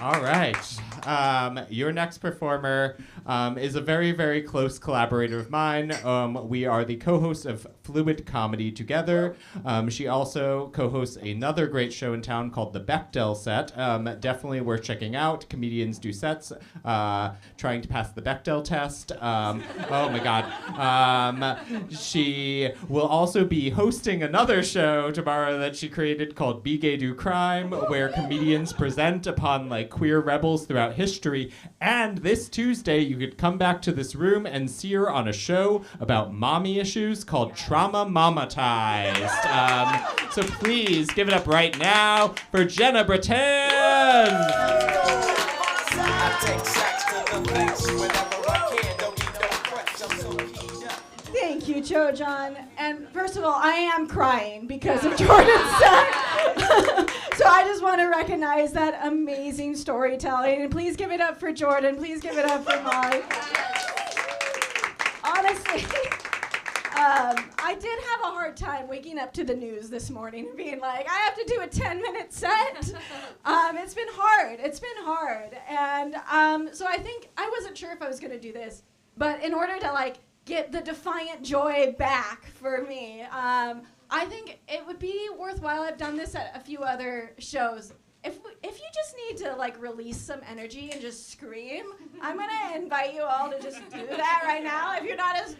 All right. Your next performer is a very, very close collaborator of mine. We are the co-hosts of Fluid Comedy together. She also co-hosts another great show in town called The Bechdel Set. Definitely worth checking out. Comedians do sets, trying to pass the Bechdel test. Oh my God. She will also be hosting another show tomorrow that she created called Be Gay Do Crime, where comedians present upon like queer rebels throughout history. And this Tuesday, you could come back to this room and see her on a show about mommy issues called Trauma Mamatized. So please give it up right now for Jenna Britann. Thank you, Joe John. And first of all, I am crying because of Jordan's set. So I just want to recognize that amazing storytelling. And please give it up for Jordan. Please give it up for Molly. Honestly, I did have a hard time waking up to the news this morning and being like, I have to do a 10-minute set. It's been hard. It's been hard. And so I think I wasn't sure if I was going to do this. But in order to like get the Defiant Joy back for me, I think it would be worthwhile. I've done this at a few other shows. If you just need to like release some energy and just scream, I'm gonna invite you all to just do that right now. If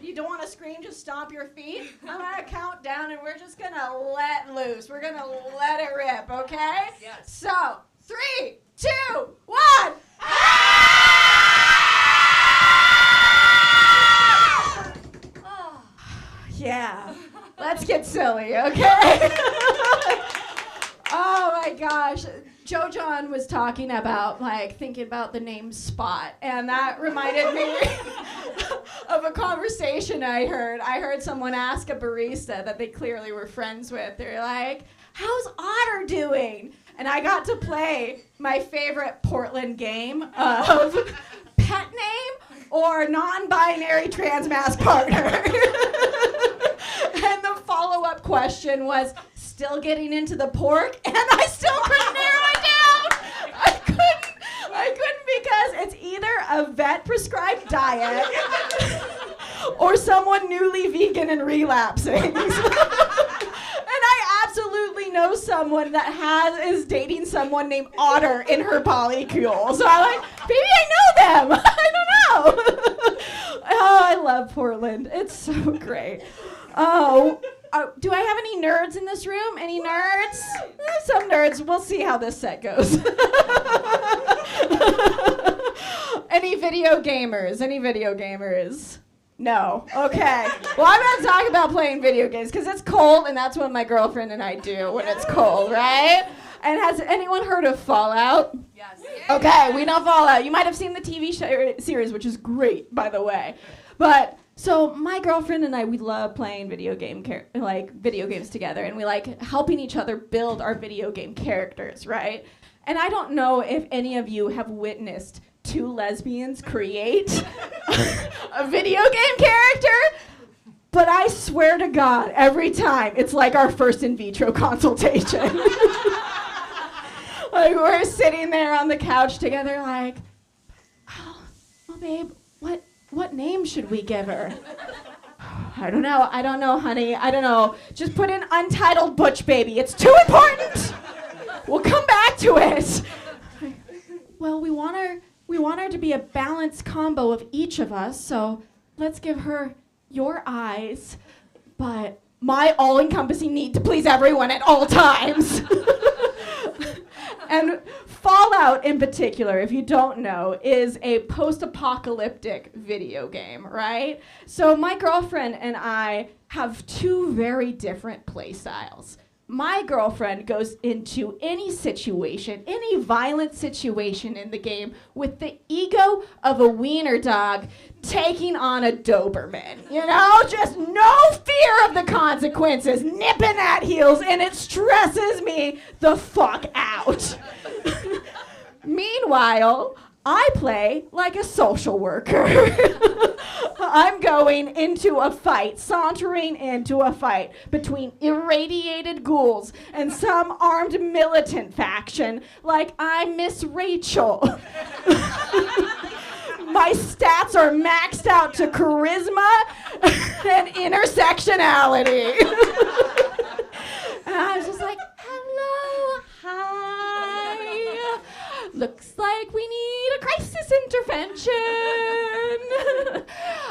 you don't want to scream, just stomp your feet. I'm gonna count down and we're just gonna let loose. We're gonna let it rip, okay? Yes. So 3, 2, 1. Yeah, let's get silly, okay? Oh my gosh. Joe John was talking about like thinking about the name Spot, and that reminded me of a conversation I heard. I heard someone ask a barista that they clearly were friends with. They're like, how's Otter doing? And I got to play my favorite Portland game of pet name or non-binary trans-mask partner. And the follow-up question was, still getting into the pork? And I still couldn't narrow it down. I couldn't because it's either a vet-prescribed diet or someone newly vegan and relapsing. And I absolutely know someone that is dating someone named Otter in her polycule. So I'm like, maybe I know them. I don't know. Oh, I love Portland. It's so great. Oh, do I have any nerds in this room? Any nerds? Some nerds. We'll see how this set goes. Any video gamers? Any video gamers? No. Okay. Well, I'm going to talk about playing video games because it's cold, and that's what my girlfriend and I do when it's cold, right? And has anyone heard of Fallout? Yes. Okay, we know Fallout. You might have seen the TV series, which is great, by the way. But so my girlfriend and I, we love playing video games together, and we like helping each other build our video game characters, right? And I don't know if any of you have witnessed two lesbians create a video game character, but I swear to God, every time it's like our first in vitro consultation. Like we're sitting there on the couch together, like, oh babe, what name should we give her? I don't know, honey. I don't know. Just put in Untitled Butch Baby. It's too important. We'll come back to it. Well, we want her to be a balanced combo of each of us, so let's give her your eyes, but my all-encompassing need to please everyone at all times. And Fallout in particular, if you don't know, is a post-apocalyptic video game, right? So my girlfriend and I have two very different play styles. My girlfriend goes into any situation, any violent situation in the game with the ego of a wiener dog taking on a Doberman. You know, just no fear of the consequences, nipping at heels, and it stresses me the fuck out. Meanwhile, I play like a social worker. I'm going into a fight, sauntering into a fight between irradiated ghouls and some armed militant faction like I'm Miss Rachel. My stats are maxed out to charisma and intersectionality. And I was just like, hello, hi. Looks like we need a crisis intervention.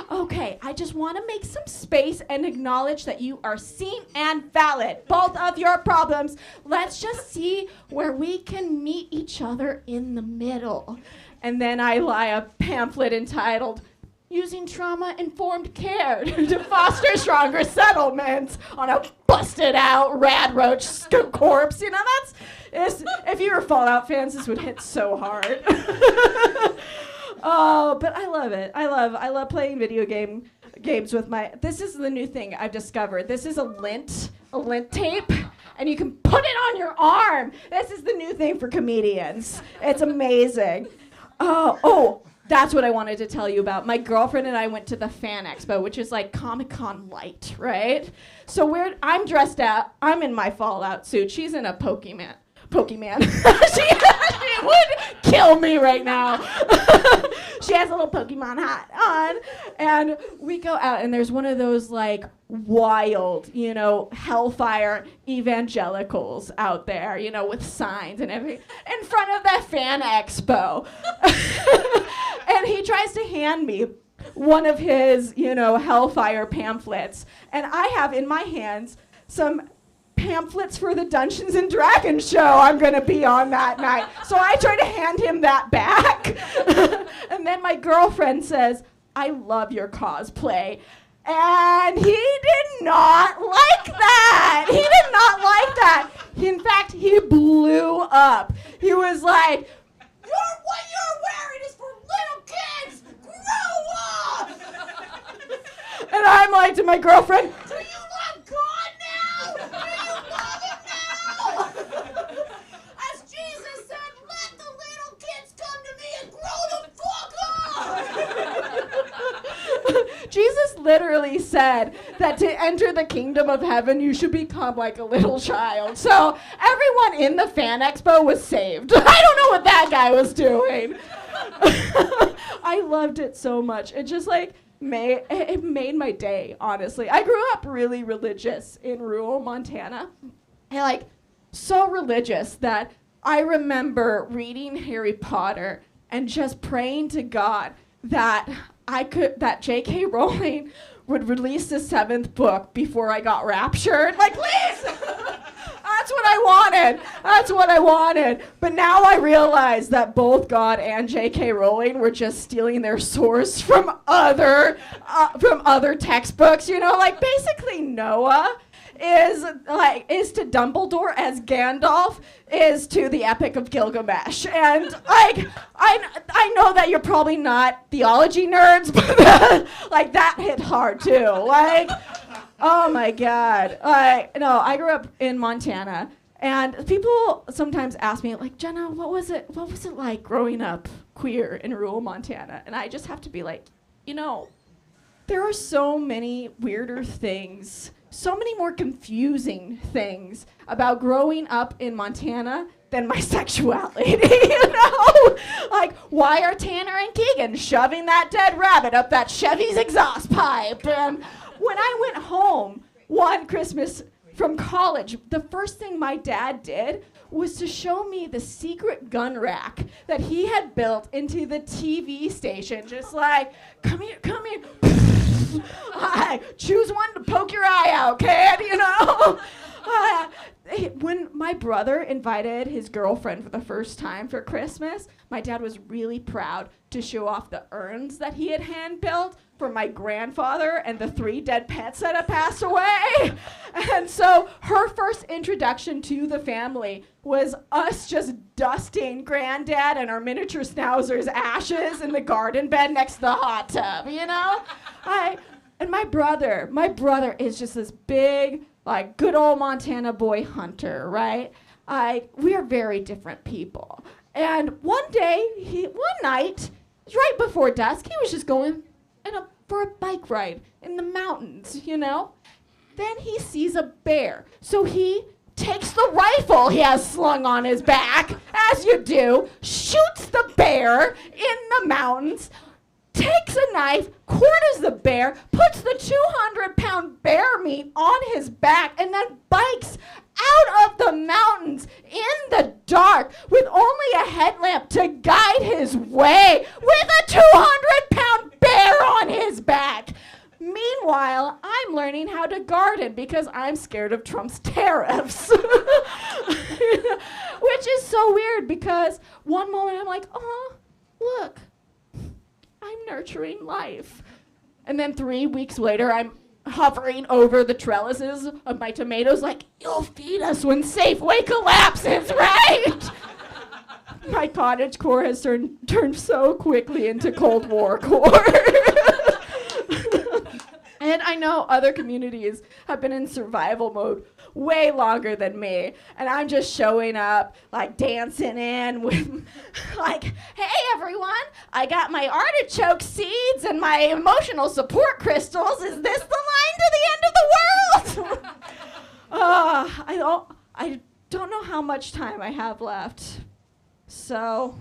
Okay, I just want to make some space and acknowledge that you are seen and valid. Both of your problems. Let's just see where we can meet each other in the middle. And then I lie a pamphlet entitled, Using Trauma-Informed Care to Foster Stronger Settlements on a busted out rad roach corpse. You know, if you were Fallout fans, this would hit so hard. Oh, but I love it. I love playing video games with this is the new thing I've discovered. This is a lint tape, and you can put it on your arm. This is the new thing for comedians. It's amazing. Oh, that's what I wanted to tell you about. My girlfriend and I went to the Fan Expo, which is like Comic-Con light, right? So I'm dressed out. I'm in my Fallout suit. She's in a Pokemon. She would kill me right now. She has a little Pokemon hat on. And we go out, and there's one of those like wild, hellfire evangelicals out there, with signs and everything in front of the Fan Expo. And he tries to hand me one of his, hellfire pamphlets. And I have in my hands some pamphlets for the Dungeons and Dragons show I'm going to be on that night. So I try to hand him that back. And then my girlfriend says, I love your cosplay. And he did not like that. He did not like that. In fact, he blew up. He was like, what you're wearing is for little kids. Grow up. And I'm like to my girlfriend, do you love God now? Do you love him now? As Jesus said, let the little kids come to me and grow the fuck up. Jesus literally said that to enter the kingdom of heaven, you should become like a little child. So everyone in the Fan Expo was saved. I don't know what that guy was doing. I loved it so much. It just it made my day, honestly. I grew up really religious in rural Montana. And so religious that I remember reading Harry Potter and just praying to God that J.K. Rowling would release the 7th book before I got raptured. Please! That's what I wanted. But now I realize that both God and J.K. Rowling were just stealing their source from other textbooks. Basically Noah is to Dumbledore as Gandalf is to the Epic of Gilgamesh. And I know that you're probably not theology nerds, but that hit hard too. Oh my God. I grew up in Montana, and people sometimes ask me, Jenna, what was it like growing up queer in rural Montana? And I just have to be like, there are so many weirder things, so many more confusing things about growing up in Montana than my sexuality, why are Tanner and Keegan shoving that dead rabbit up that Chevy's exhaust pipe? And when I went home one Christmas from college, the first thing my dad did was to show me the secret gun rack that he had built into the TV station. Just come here. Choose one to poke your eye out, kid, When my brother invited his girlfriend for the first time for Christmas, my dad was really proud to show off the urns that he had hand-built for my grandfather and the 3 dead pets that had passed away. And so her first introduction to the family was us just dusting Granddad and our miniature schnauzer's ashes in the garden bed next to the hot tub, And my brother is just this big, good old Montana boy hunter, right? We are very different people. And one night, right before dusk, he was just going in a for a bike ride in the mountains, you know? Then he sees a bear. So he takes the rifle he has slung on his back, as you do, shoots the bear in the mountains, takes a knife, quarters the bear, puts the 200-pound bear meat on his back, and then bikes out of the mountains in the dark with only a headlamp to guide his way with a 200-pound bear on his back. Meanwhile, I'm learning how to garden because I'm scared of Trump's tariffs. Which is so weird because one moment I'm like, oh, look, I'm nurturing life. And then 3 weeks later, I'm hovering over the trellises of my tomatoes like, you'll feed us when Safeway collapses, right? My cottage core has turned so quickly into Cold War core. And I know other communities have been in survival mode way longer than me. And I'm just showing up, like dancing in with, like, hey everyone, I got my artichoke seeds and my emotional support crystals. Is this the line to the end of the world? I don't know how much time I have left. So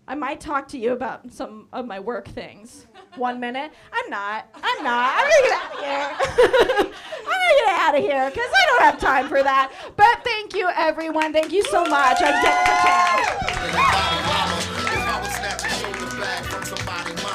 I might talk to you about some of my work things. 1 minute? I'm not. I'm gonna get out of here. I'm gonna get out of here because I don't have time for that. But thank you, everyone. Thank you so much. I'm Jenna Britann.